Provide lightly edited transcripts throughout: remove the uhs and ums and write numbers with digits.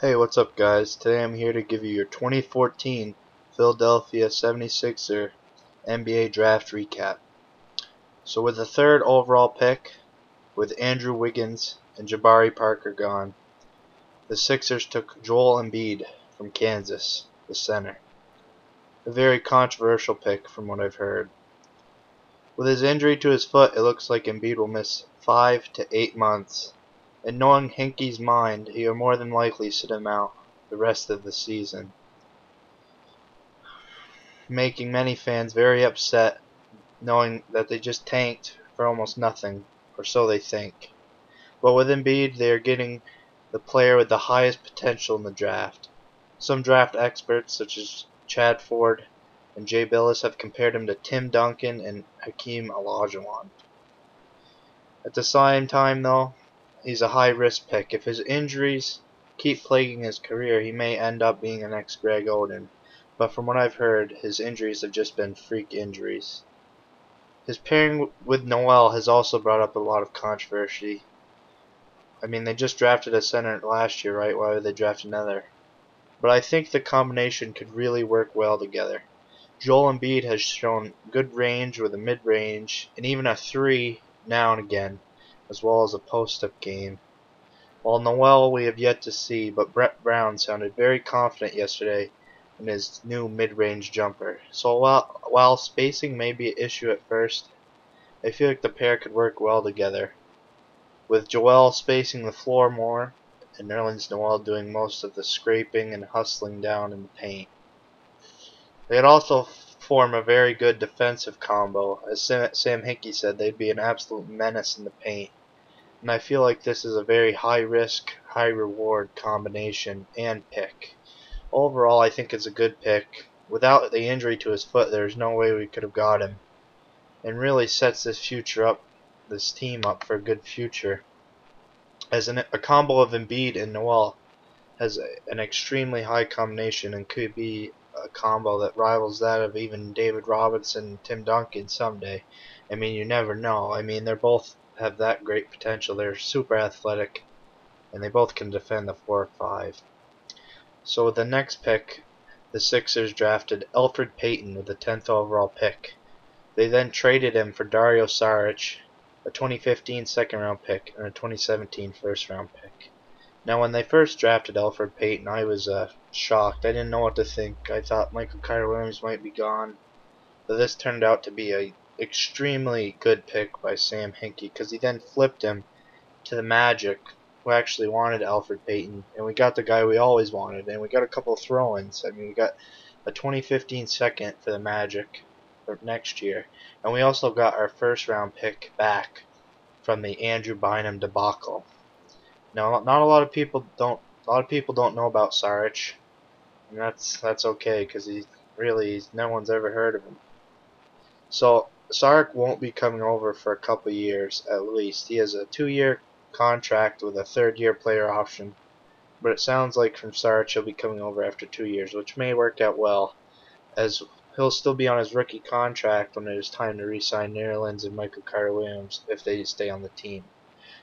Hey, what's up guys? Today I'm here to give you your 2014 Philadelphia 76er NBA Draft Recap. So with the third overall pick, with Andrew Wiggins and Jabari Parker gone, the Sixers took Joel Embiid from Kansas, the center. A very controversial pick from what I've heard. With his injury to his foot, it looks like Embiid will miss 5 to 8 months. And knowing Hinkie's mind, he will more than likely sit him out the rest of the season, making many fans very upset knowing that they just tanked for almost nothing, or so they think. But with Embiid, they are getting the player with the highest potential in the draft. Some draft experts, such as Chad Ford and Jay Billis, have compared him to Tim Duncan and Hakeem Olajuwon. At the same time, though, he's a high-risk pick. If his injuries keep plaguing his career, he may end up being the next Greg Oden. But from what I've heard, his injuries have just been freak injuries. His pairing with Noel has also brought up a lot of controversy. I mean, they just drafted a center last year, right? Why would they draft another? But I think the combination could really work well together. Joel Embiid has shown good range with a mid-range and even a 3 now and again, as well as a post-up game. While Noel we have yet to see, but Brett Brown sounded very confident yesterday in his new mid-range jumper. So while spacing may be an issue at first, I feel like the pair could work well together, with Joel spacing the floor more and Nerlens Noel doing most of the scraping and hustling down in the paint. They could also form a very good defensive combo. As Sam Hinkie said, they'd be an absolute menace in the paint. And I feel like this is a very high risk, high reward combination and pick. Overall, I think it's a good pick. Without the injury to his foot, there's no way we could have got him. And really sets this team up for a good future. As a combo of Embiid and Noel has an extremely high combination and could be a combo that rivals that of even David Robinson and Tim Duncan someday. I mean, you never know. I mean, they both have that great potential. They're super athletic, and they both can defend the 4 or 5. So with the next pick, the Sixers drafted Elfrid Payton with the 10th overall pick. They then traded him for Dario Saric, a 2015 second-round pick, and a 2017 first-round pick. Now, when they first drafted Elfrid Payton, I was shocked. I didn't know what to think. I thought Michael Carter-Williams might be gone. But this turned out to be an extremely good pick by Sam Hinkie, because he then flipped him to the Magic, who actually wanted Elfrid Payton, and we got the guy we always wanted, and we got a couple of throw-ins. I mean, we got a 2015 second for the Magic for next year, and we also got our first-round pick back from the Andrew Bynum debacle. Now, not a lot of people don't. A lot of people don't know about Saric, and that's okay because no one's ever heard of him. So Saric won't be coming over for a couple years at least. He has a 2-year contract with a 3rd-year player option, but it sounds like from Saric he'll be coming over after 2 years, which may work out well, as he'll still be on his rookie contract when it is time to re-sign Nerlens and Michael Carter-Williams if they stay on the team.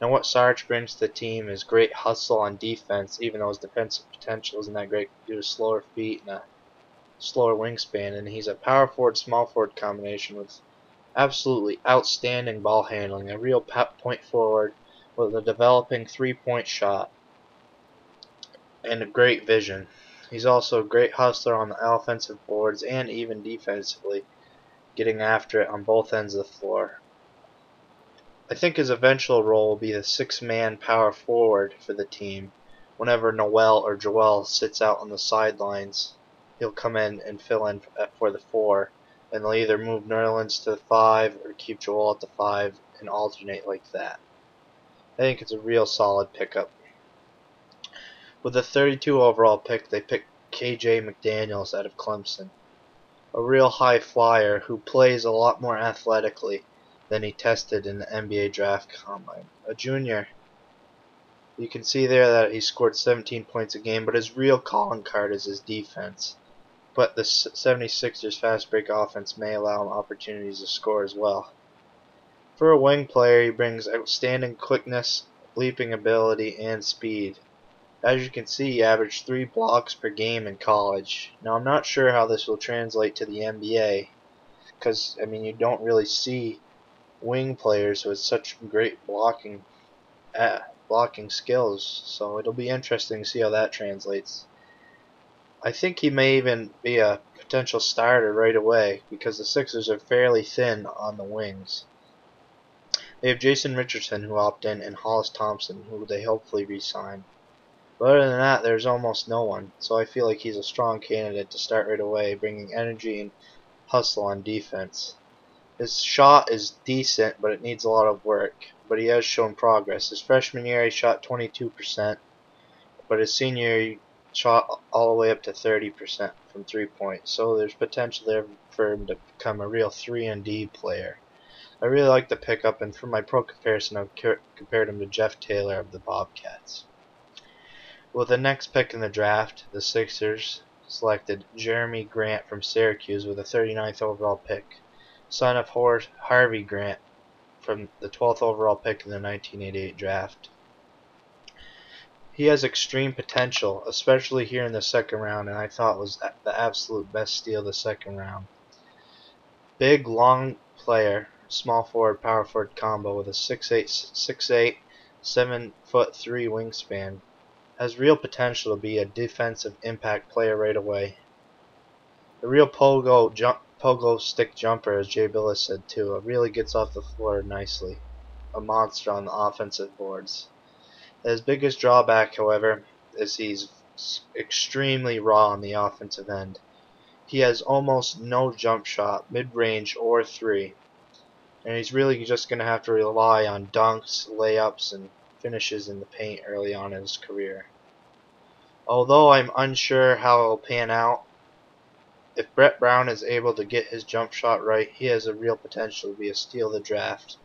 Now what Sarge brings to the team is great hustle on defense, even though his defensive potential isn't that great due to slower feet and a slower wingspan, and he's a power forward small forward combination with absolutely outstanding ball handling, a real point forward with a developing 3-point shot and a great vision. He's also a great hustler on the offensive boards and even defensively, getting after it on both ends of the floor. I think his eventual role will be the 6-man power forward for the team. Whenever Noel or Joel sits out on the sidelines, he'll come in and fill in for the 4, and they'll either move Nerlens to the 5 or keep Joel at the 5 and alternate like that. I think it's a real solid pickup. With the 32 overall pick, they picked KJ McDaniels out of Clemson, a real high flyer who plays a lot more athletically than he tested in the NBA draft combine. A junior, you can see there that he scored 17 points a game, but his real calling card is his defense. But the 76ers fast break offense may allow him opportunities to score as well. For a wing player, he brings outstanding quickness, leaping ability, and speed. As you can see, he averaged 3 blocks per game in college. Now I'm not sure how this will translate to the NBA, because I mean you don't really see wing players with such great blocking skills, so it'll be interesting to see how that translates. I think he may even be a potential starter right away because the Sixers are fairly thin on the wings. They have Jason Richardson who opted in and Hollis Thompson who they hopefully re-sign. But other than that, there's almost no one, so I feel like he's a strong candidate to start right away, bringing energy and hustle on defense. His shot is decent, but it needs a lot of work, but he has shown progress. His freshman year he shot 22%, but his senior year he shot all the way up to 30% from 3-point, so there's potential there for him to become a real 3-and-D player. I really like the pickup, and for my pro comparison I've compared him to Jeff Taylor of the Bobcats. With the next pick in the draft, the Sixers selected Jeremy Grant from Syracuse with the 39th overall pick, son of Harvey Grant from the 12th overall pick in the 1988 draft. He has extreme potential, especially here in the second round, and I thought was the absolute best steal of the second round. Big, long player, small forward, power forward combo with a 6'8", 7'3" wingspan. Has real potential to be a defensive impact player right away. A real pogo stick jumper, as Jay Bilas said too. It really gets off the floor nicely. A monster on the offensive boards. His biggest drawback, however, is he's extremely raw on the offensive end. He has almost no jump shot, mid-range or 3. And he's really just going to have to rely on dunks, layups, and finishes in the paint early on in his career. Although I'm unsure how it will pan out, if Brett Brown is able to get his jump shot right, he has a real potential to be a steal of the draft.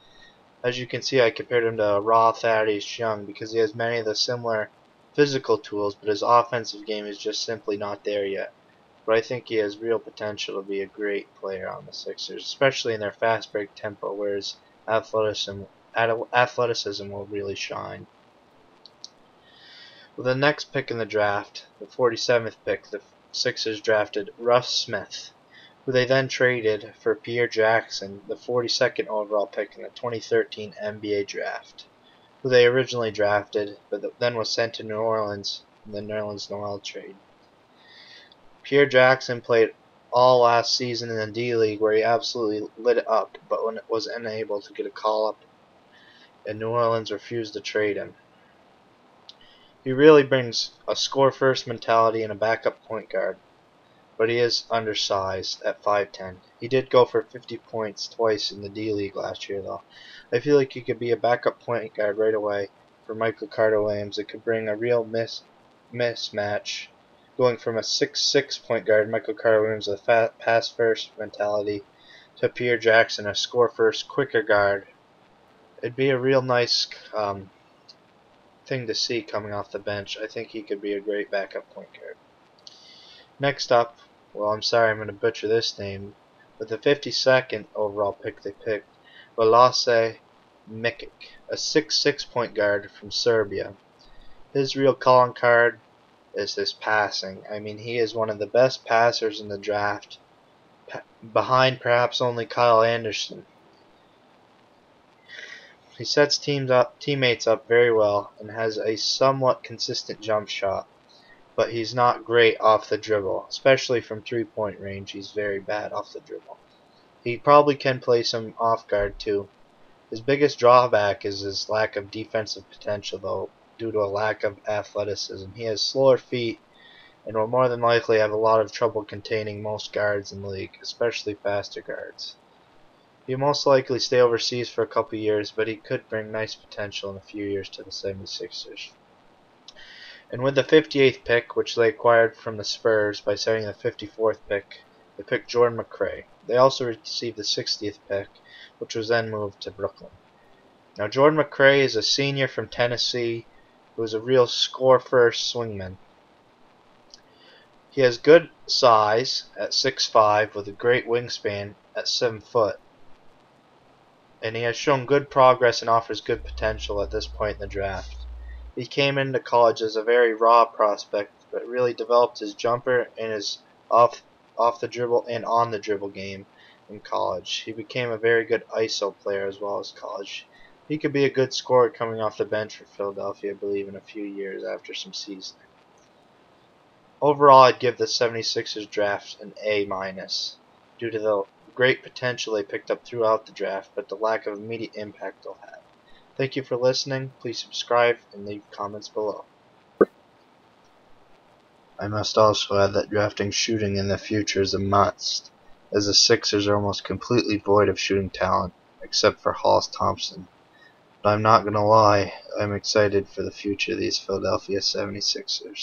As you can see, I compared him to a raw Thaddeus Young because he has many of the similar physical tools, but his offensive game is just simply not there yet. But I think he has real potential to be a great player on the Sixers, especially in their fast break tempo, where his athleticism will really shine. With the next pick in the draft, the 47th pick, the Sixers drafted Russ Smith, who they then traded for Pierre Jackson, the 42nd overall pick in the 2013 NBA draft, who they originally drafted, but then was sent to New Orleans in the Nerlens Noel trade. Pierre Jackson played all last season in the D-League, where he absolutely lit it up, but was unable to get a call-up, and New Orleans refused to trade him. He really brings a score-first mentality and a backup point guard, but he is undersized at 5'10". He did go for 50 points twice in the D-League last year, though. I feel like he could be a backup point guard right away for Michael Carter-Williams. It could bring a real mismatch, going from a 6'6" point guard, Michael Carter-Williams, with a pass-first mentality, to Pierre Jackson, a score-first, quicker guard. It'd be a real nice thing to see coming off the bench. I think he could be a great backup point guard. Next up, well, I'm sorry I'm going to butcher this name, with the 52nd overall pick they picked Velase Mikic, a 6'6" point guard from Serbia. His real calling card is his passing. I mean, he is one of the best passers in the draft, behind perhaps only Kyle Anderson. He sets teammates up very well and has a somewhat consistent jump shot, but he's not great off the dribble, especially from 3-point range. He's very bad off the dribble. He probably can play some off guard too. His biggest drawback is his lack of defensive potential, though, due to a lack of athleticism. He has slower feet and will more than likely have a lot of trouble containing most guards in the league, especially faster guards. He'll most likely stay overseas for a couple years, but he could bring nice potential in a few years to the 76ers. And with the 58th pick, which they acquired from the Spurs by setting the 54th pick, they picked Jordan McRae. They also received the 60th pick, which was then moved to Brooklyn. Now, Jordan McRae is a senior from Tennessee who is a real score-first swingman. He has good size at 6'5", with a great wingspan at 7 foot. And he has shown good progress and offers good potential at this point in the draft. He came into college as a very raw prospect, but really developed his jumper and his off off the dribble and on the dribble game in college. He became a very good ISO player as well as college. He could be a good scorer coming off the bench for Philadelphia, I believe, in a few years after some seasoning. Overall, I'd give the 76ers draft an A minus due to the great potential they picked up throughout the draft, but the lack of immediate impact they'll have. Thank you for listening. Please subscribe and leave comments below. I must also add that drafting shooting in the future is a must, as the Sixers are almost completely void of shooting talent, except for Hollis Thompson. But I'm not gonna lie, I'm excited for the future of these Philadelphia 76ers.